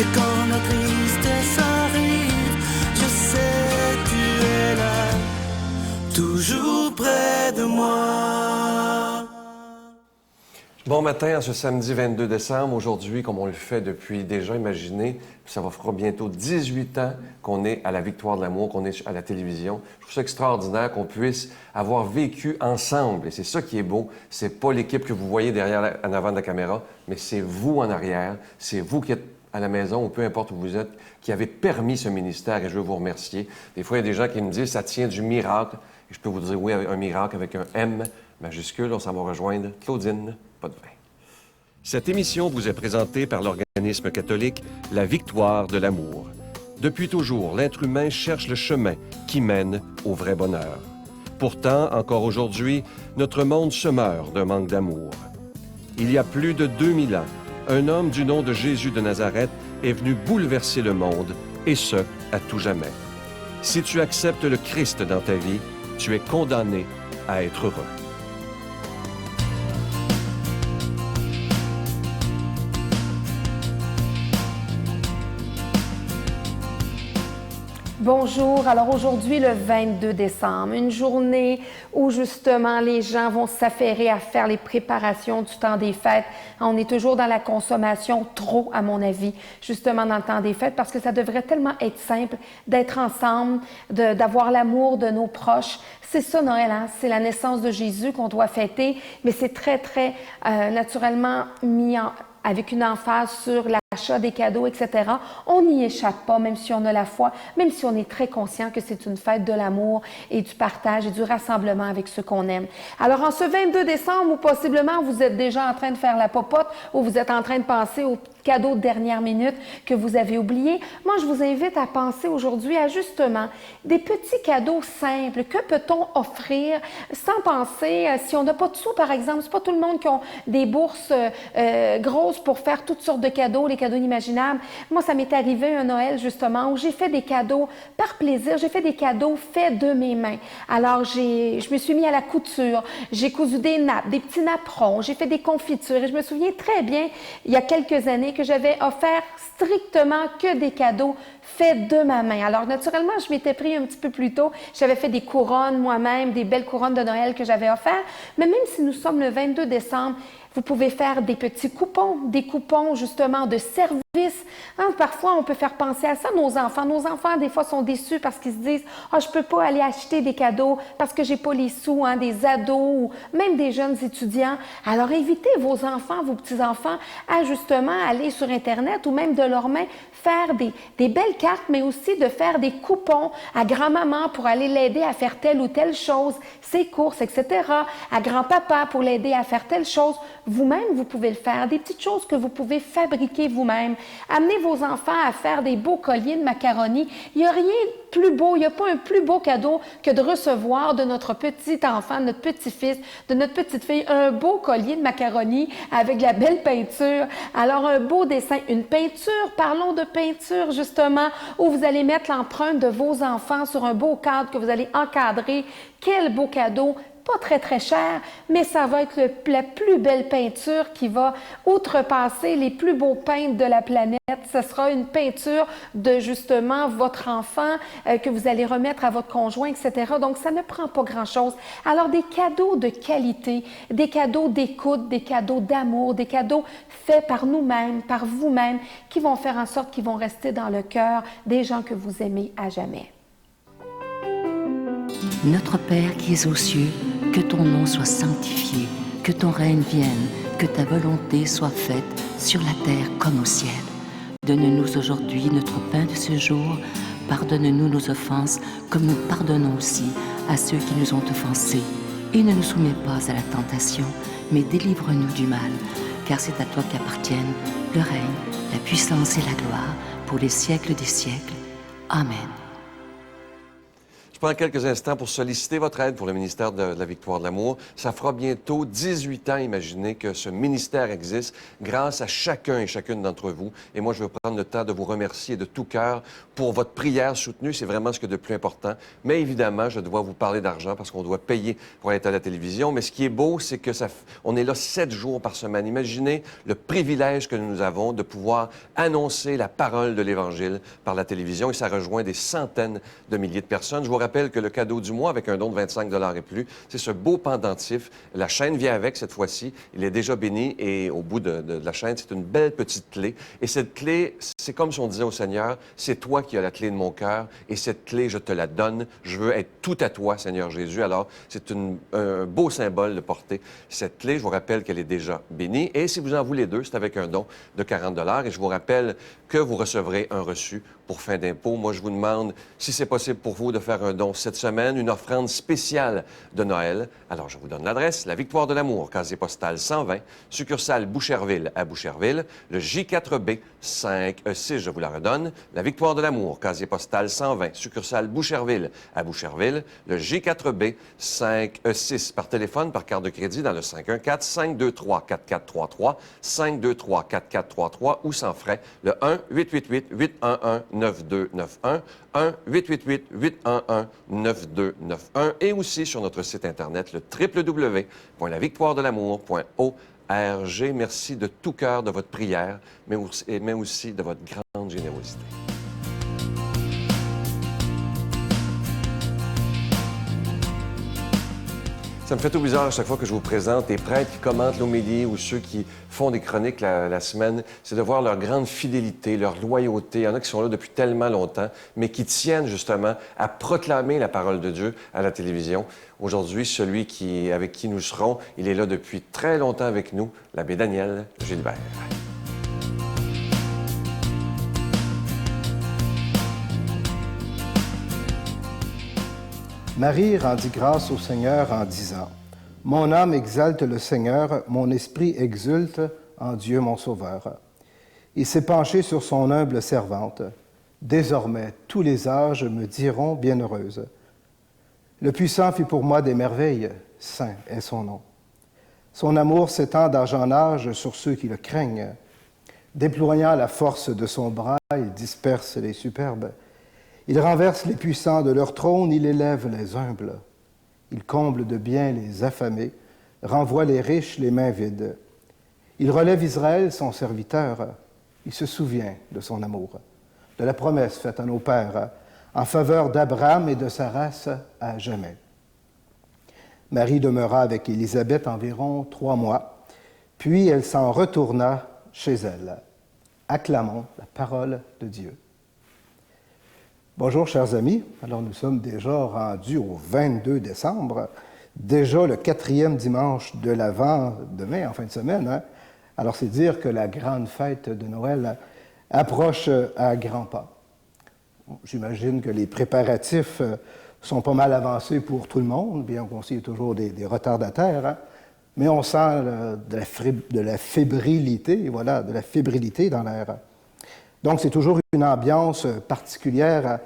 Et quand la tristesse arrive, je sais tu es là, toujours près de moi. Bon matin à ce samedi 22 décembre. Aujourd'hui, comme on le fait depuis déjà, imaginez, ça va faire bientôt 18 ans qu'on est à la Victoire de l'amour, qu'on est à la télévision. Je trouve ça extraordinaire qu'on puisse avoir vécu ensemble. Et c'est ça qui est beau. C'est pas l'équipe que vous voyez derrière, en avant de la caméra, mais c'est vous en arrière. C'est vous qui êtes à la maison, ou peu importe où vous êtes, qui avez permis ce ministère. Et je veux vous remercier. Des fois, il y a des gens qui me disent, ça tient du miracle. Et je peux vous dire, oui, un miracle avec un M majuscule. On s'en va rejoindre Claudine. Pas de vin. Cette émission vous est présentée par l'organisme catholique La Victoire de l'amour. Depuis toujours, l'être humain cherche le chemin qui mène au vrai bonheur. Pourtant, encore aujourd'hui, notre monde se meurt d'un manque d'amour. Il y a plus de 2000 ans, un homme du nom de Jésus de Nazareth est venu bouleverser le monde, et ce, à tout jamais. Si tu acceptes le Christ dans ta vie, tu es condamné à être heureux. Bonjour, alors aujourd'hui le 22 décembre, une journée où justement les gens vont s'affairer à faire les préparations du temps des fêtes. On est toujours dans la consommation, trop à mon avis, justement dans le temps des fêtes, parce que ça devrait tellement être simple d'être ensemble, d'avoir l'amour de nos proches. C'est ça Noël, hein? C'est la naissance de Jésus qu'on doit fêter, mais c'est très, très naturellement mis avec une emphase sur l'achat des cadeaux, etc. On n'y échappe pas, même si on a la foi, même si on est très conscient que c'est une fête de l'amour et du partage et du rassemblement avec ceux qu'on aime. Alors, en ce 22 décembre, où possiblement vous êtes déjà en train de faire la popote ou vous êtes en train de penser aux cadeaux de dernière minute que vous avez oubliés, moi, je vous invite à penser aujourd'hui à justement des petits cadeaux simples. Que peut-on offrir sans penser, si on n'a pas de sous, par exemple, c'est pas tout le monde qui a des bourses grosses pour faire toutes sortes de cadeaux, les cadeaux inimaginables. Moi, ça m'est arrivé un Noël, justement, où j'ai fait des cadeaux par plaisir. J'ai fait des cadeaux faits de mes mains. Alors, je me suis mis à la couture. J'ai cousu des nappes, des petits napperons. J'ai fait des confitures. Et je me souviens très bien, il y a quelques années, que j'avais offert strictement que des cadeaux faits de ma main. Alors, naturellement, je m'étais pris un petit peu plus tôt. J'avais fait des couronnes moi-même, des belles couronnes de Noël que j'avais offertes. Mais même si nous sommes le 22 décembre, vous pouvez faire des petits coupons, des coupons justement de service. Hein, parfois, on peut faire penser à ça, nos enfants, des fois, sont déçus parce qu'ils se disent « Ah, je peux pas aller acheter des cadeaux parce que j'ai pas les sous, hein, des ados ou même des jeunes étudiants. » Alors, invitez vos enfants, vos petits-enfants à justement aller sur Internet ou même de leurs mains faire des belles cartes, mais aussi de faire des coupons à grand-maman pour aller l'aider à faire telle ou telle chose, ses courses, etc. À grand-papa pour l'aider à faire telle chose. Vous-même, vous pouvez le faire. Des petites choses que vous pouvez fabriquer vous-même. Amenez vos enfants à faire des beaux colliers de macaroni. Il n'y a rien de plus beau, il n'y a pas un plus beau cadeau que de recevoir de notre petit enfant, de notre petit-fils, de notre petite-fille, un beau collier de macaroni avec de la belle peinture. Alors, un beau dessin, une peinture. Parlons de peinture, justement, où vous allez mettre l'empreinte de vos enfants sur un beau cadre que vous allez encadrer. Quel beau cadeau! Pas très, très cher, mais ça va être la plus belle peinture qui va outrepasser les plus beaux peintres de la planète. Ce sera une peinture de, justement, votre enfant que vous allez remettre à votre conjoint, etc. Donc, ça ne prend pas grand-chose. Alors, des cadeaux de qualité, des cadeaux d'écoute, des cadeaux d'amour, des cadeaux faits par nous-mêmes, par vous-même, qui vont faire en sorte qu'ils vont rester dans le cœur des gens que vous aimez à jamais. Notre Père qui es aux cieux, que ton nom soit sanctifié, que ton règne vienne, que ta volonté soit faite sur la terre comme au ciel. Donne-nous aujourd'hui notre pain de ce jour. Pardonne-nous nos offenses, comme nous pardonnons aussi à ceux qui nous ont offensés. Et ne nous soumets pas à la tentation, mais délivre-nous du mal, car c'est à toi qu'appartiennent le règne, la puissance et la gloire pour les siècles des siècles. Amen. prends quelques instants pour solliciter votre aide pour le ministère de la Victoire de l'Amour. Ça fera bientôt 18 ans, imaginez, que ce ministère existe grâce à chacun et chacune d'entre vous. Et moi, je veux prendre le temps de vous remercier de tout cœur pour votre prière soutenue. C'est vraiment ce qui est de plus important. Mais évidemment, je dois vous parler d'argent parce qu'on doit payer pour être à la télévision. Mais ce qui est beau, c'est que on est là 7 jours par semaine. Imaginez le privilège que nous avons de pouvoir annoncer la parole de l'Évangile par la télévision. Et ça rejoint des centaines de milliers de personnes. Je vous rappelle que le cadeau du mois, avec un don de 25 $ et plus, c'est ce beau pendentif. La chaîne vient avec cette fois-ci. Il est déjà béni et au bout de la chaîne, c'est une belle petite clé. Et cette clé, c'est comme si on disait au Seigneur, c'est toi qui as la clé de mon cœur et cette clé, je te la donne. Je veux être tout à toi, Seigneur Jésus. Alors, c'est un beau symbole de porter cette clé. Je vous rappelle qu'elle est déjà bénie. Et si vous en voulez deux, c'est avec un don de 40 $. Et je vous rappelle que vous recevrez un reçu pour fin d'impôt. Moi, je vous demande, si c'est possible pour vous, de faire un don cette semaine, une offrande spéciale de Noël. Alors, je vous donne l'adresse, la Victoire de l'Amour, casier postal 120, succursale Boucherville à Boucherville, le J4B 5E6, je vous la redonne, la Victoire de l'Amour, casier postal 120, succursale Boucherville à Boucherville, le J4B 5E6, par téléphone, par carte de crédit dans le 514-523-4433, 523-4433 ou sans frais, le 1-888-811-9291, 1-888-811-9291 et aussi sur notre site Internet, le www.lavictoiredelamour.org. Merci de tout cœur de votre prière, mais aussi de votre grande générosité. Ça me fait tout bizarre à chaque fois que je vous présente les prêtres qui commentent l'homélie ou ceux qui font des chroniques la semaine, c'est de voir leur grande fidélité, leur loyauté. Il y en a qui sont là depuis tellement longtemps, mais qui tiennent justement à proclamer la parole de Dieu à la télévision. Aujourd'hui, celui avec qui nous serons, il est là depuis très longtemps avec nous, l'abbé Daniel Gilbert. Marie rendit grâce au Seigneur en disant, « Mon âme exalte le Seigneur, mon esprit exulte en Dieu mon Sauveur. Il s'est penché sur son humble servante. Désormais, tous les âges me diront bienheureuse. Le Puissant fit pour moi des merveilles, saint est son nom. Son amour s'étend d'âge en âge sur ceux qui le craignent. Déployant la force de son bras, il disperse les superbes. Il renverse les puissants de leur trône, il élève les humbles. Il comble de bien les affamés, renvoie les riches les mains vides. Il relève Israël, son serviteur. Il se souvient de son amour, de la promesse faite à nos pères, en faveur d'Abraham et de sa race à jamais. Marie demeura avec Élisabeth environ 3 mois, puis elle s'en retourna chez elle. Acclamons la parole de Dieu. Bonjour, chers amis. Alors, nous sommes déjà rendus au 22 décembre, déjà le 4e dimanche de l'Avent, demain, en fin de semaine. Hein? Alors, c'est dire que la grande fête de Noël approche à grands pas. J'imagine que les préparatifs sont pas mal avancés pour tout le monde, bien qu'on s'y ait toujours des retardataires, hein? Mais on sent de la fébrilité, voilà, de la fébrilité dans l'air. Donc, c'est toujours une ambiance particulière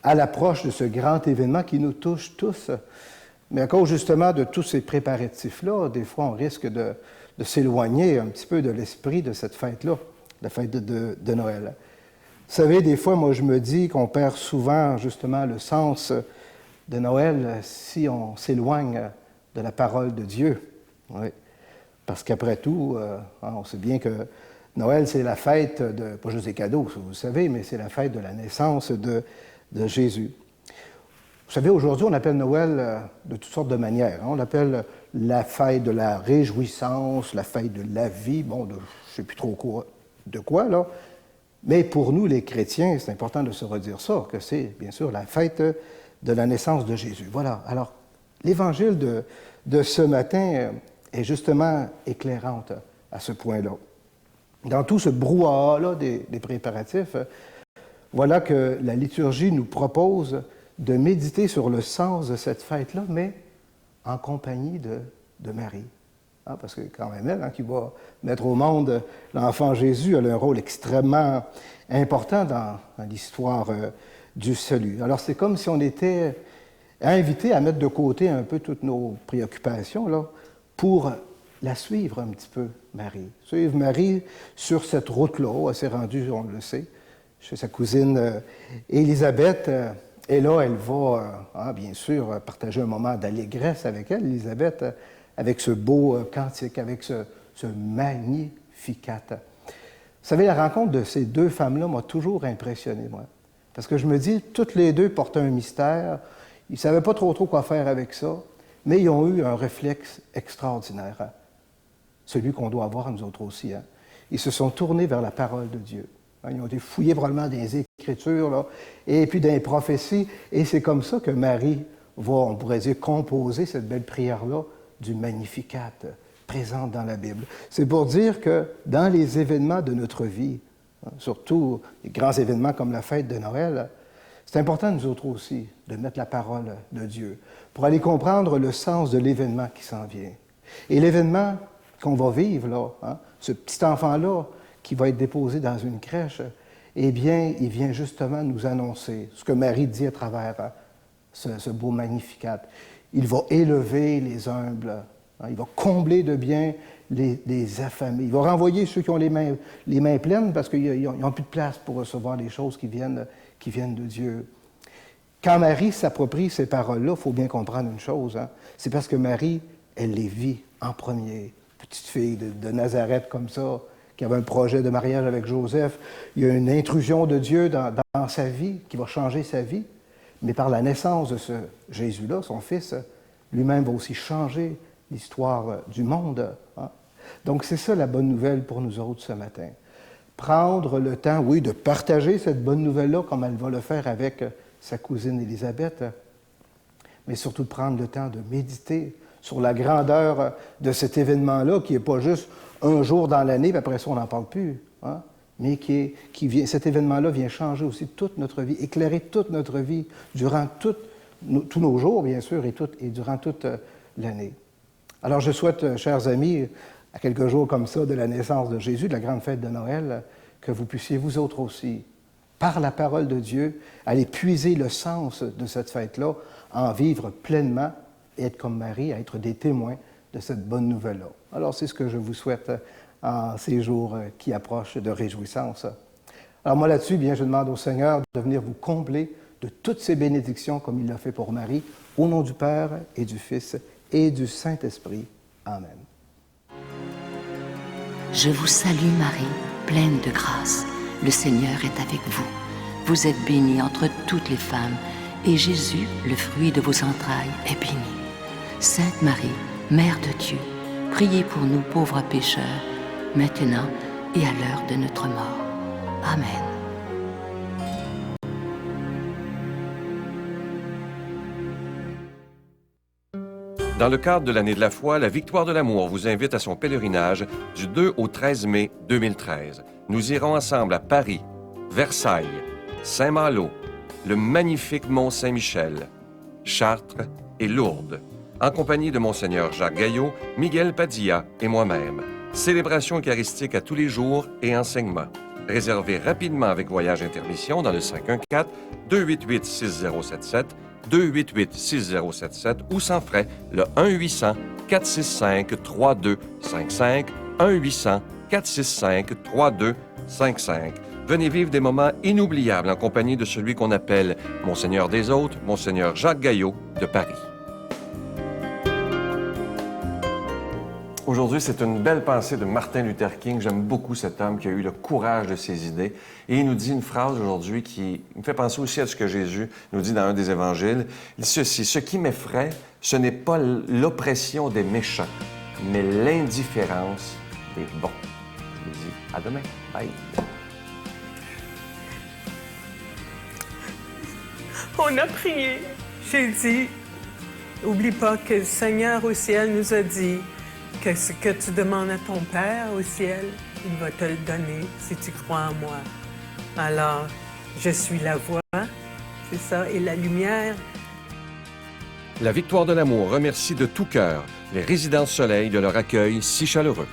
à l'approche de ce grand événement qui nous touche tous. Mais à cause justement de tous ces préparatifs-là, des fois, on risque de s'éloigner un petit peu de l'esprit de cette fête-là, la fête de Noël. Vous savez, des fois, moi, je me dis qu'on perd souvent justement le sens de Noël si on s'éloigne de la parole de Dieu. Oui. Parce qu'après tout, on sait bien que Noël, c'est la fête de, pas juste des cadeaux, vous le savez, mais c'est la fête de la naissance de Jésus. Vous savez, aujourd'hui, on appelle Noël de toutes sortes de manières. Hein. On l'appelle la fête de la réjouissance, la fête de la vie, bon, je ne sais plus trop de quoi, là. Mais pour nous, les chrétiens, c'est important de se redire ça, que c'est, bien sûr, la fête de la naissance de Jésus. Voilà. Alors, l'évangile de ce matin est justement éclairante à ce point-là. Dans tout ce brouhaha-là des préparatifs, voilà que la liturgie nous propose de méditer sur le sens de cette fête-là, mais en compagnie de Marie. Hein, parce que quand même elle, qui va mettre au monde l'enfant Jésus, elle a un rôle extrêmement important dans l'histoire du salut. Alors c'est comme si on était invité à mettre de côté un peu toutes nos préoccupations là, pour la suivre un petit peu, Marie. Suivre Marie sur cette route-là. Elle s'est rendue, on le sait, chez sa cousine Élisabeth. Et là, elle va, bien sûr, partager un moment d'allégresse avec elle, Élisabeth, avec ce beau cantique, avec ce Magnificat. Vous savez, la rencontre de ces deux femmes-là m'a toujours impressionné, moi. Parce que je me dis, toutes les deux portaient un mystère. Ils ne savaient pas trop quoi faire avec ça, mais ils ont eu un réflexe extraordinaire. Hein? Celui qu'on doit avoir, nous autres aussi. Hein? Ils se sont tournés vers la parole de Dieu. Hein? Ils ont été fouillés probablement dans les Écritures, là, et puis dans les prophéties. Et c'est comme ça que Marie va, on pourrait dire, composer cette belle prière-là du Magnificat, présente dans la Bible. C'est pour dire que dans les événements de notre vie, hein, surtout les grands événements comme la fête de Noël, c'est important, nous autres aussi, de mettre la parole de Dieu pour aller comprendre le sens de l'événement qui s'en vient. Et l'événement qu'on va vivre, là, hein, ce petit enfant-là qui va être déposé dans une crèche, eh bien, il vient justement nous annoncer ce que Marie dit à travers ce beau Magnificat. Il va élever les humbles, hein, il va combler de bien les affamés. Il va renvoyer ceux qui ont les mains pleines parce qu'ils n'ont plus de place pour recevoir les choses qui viennent de Dieu. Quand Marie s'approprie ces paroles-là, il faut bien comprendre une chose. Hein, c'est parce que Marie, elle les vit en premier. Petite fille de Nazareth comme ça, qui avait un projet de mariage avec Joseph. Il y a une intrusion de Dieu dans sa vie, qui va changer sa vie. Mais par la naissance de ce Jésus-là, son fils, lui-même va aussi changer l'histoire du monde. Hein. Donc c'est ça la bonne nouvelle pour nous autres ce matin. Prendre le temps, oui, de partager cette bonne nouvelle-là, comme elle va le faire avec sa cousine Élisabeth, mais surtout de prendre le temps de méditer sur la grandeur de cet événement-là, qui n'est pas juste un jour dans l'année, puis après ça, on n'en parle plus, hein, mais cet événement-là vient changer aussi toute notre vie, éclairer toute notre vie durant tous nos jours, bien sûr, et durant toute l'année. Alors, je souhaite, chers amis, à quelques jours comme ça de la naissance de Jésus, de la grande fête de Noël, que vous puissiez, vous autres aussi, par la parole de Dieu, aller puiser le sens de cette fête-là, en vivre pleinement et être comme Marie, à être des témoins de cette bonne nouvelle-là. Alors, c'est ce que je vous souhaite en ces jours qui approchent de réjouissance. Alors moi, là-dessus, bien, je demande au Seigneur de venir vous combler de toutes ces bénédictions comme il l'a fait pour Marie, au nom du Père et du Fils et du Saint-Esprit. Amen. Je vous salue Marie, pleine de grâce. Le Seigneur est avec vous. Vous êtes bénie entre toutes les femmes, et Jésus, le fruit de vos entrailles, est béni. Sainte Marie, Mère de Dieu, priez pour nous pauvres pécheurs, maintenant et à l'heure de notre mort. Amen. Dans le cadre de l'année de la foi, la Victoire de l'amour vous invite à son pèlerinage du 2 au 13 mai 2013. Nous irons ensemble à Paris, Versailles, Saint-Malo, le magnifique Mont-Saint-Michel, Chartres et Lourdes, en compagnie de Monseigneur Jacques Gaillot, Miguel Padilla et moi-même. Célébration eucharistique à tous les jours et enseignement. Réservez rapidement avec Voyage Intermission dans le 514-288-6077, 288-6077 ou sans frais le 1-800-465-3255, 1-800-465-3255. Venez vivre des moments inoubliables en compagnie de celui qu'on appelle Monseigneur des Autres, Monseigneur Jacques Gaillot de Paris. Aujourd'hui, c'est une belle pensée de Martin Luther King. J'aime beaucoup cet homme qui a eu le courage de ses idées. Et il nous dit une phrase aujourd'hui qui me fait penser aussi à ce que Jésus nous dit dans un des évangiles. Il dit ceci: « Ce qui m'effraie, ce n'est pas l'oppression des méchants, mais l'indifférence des bons. » Je vous dis à demain. Bye. On a prié. J'ai dit, oublie pas que le Seigneur au ciel nous a dit que ce que tu demandes à ton Père au ciel, il va te le donner si tu crois en moi. Alors, je suis la voie, c'est ça, et la lumière. La Victoire de l'amour remercie de tout cœur les Résidences Soleil de leur accueil si chaleureux.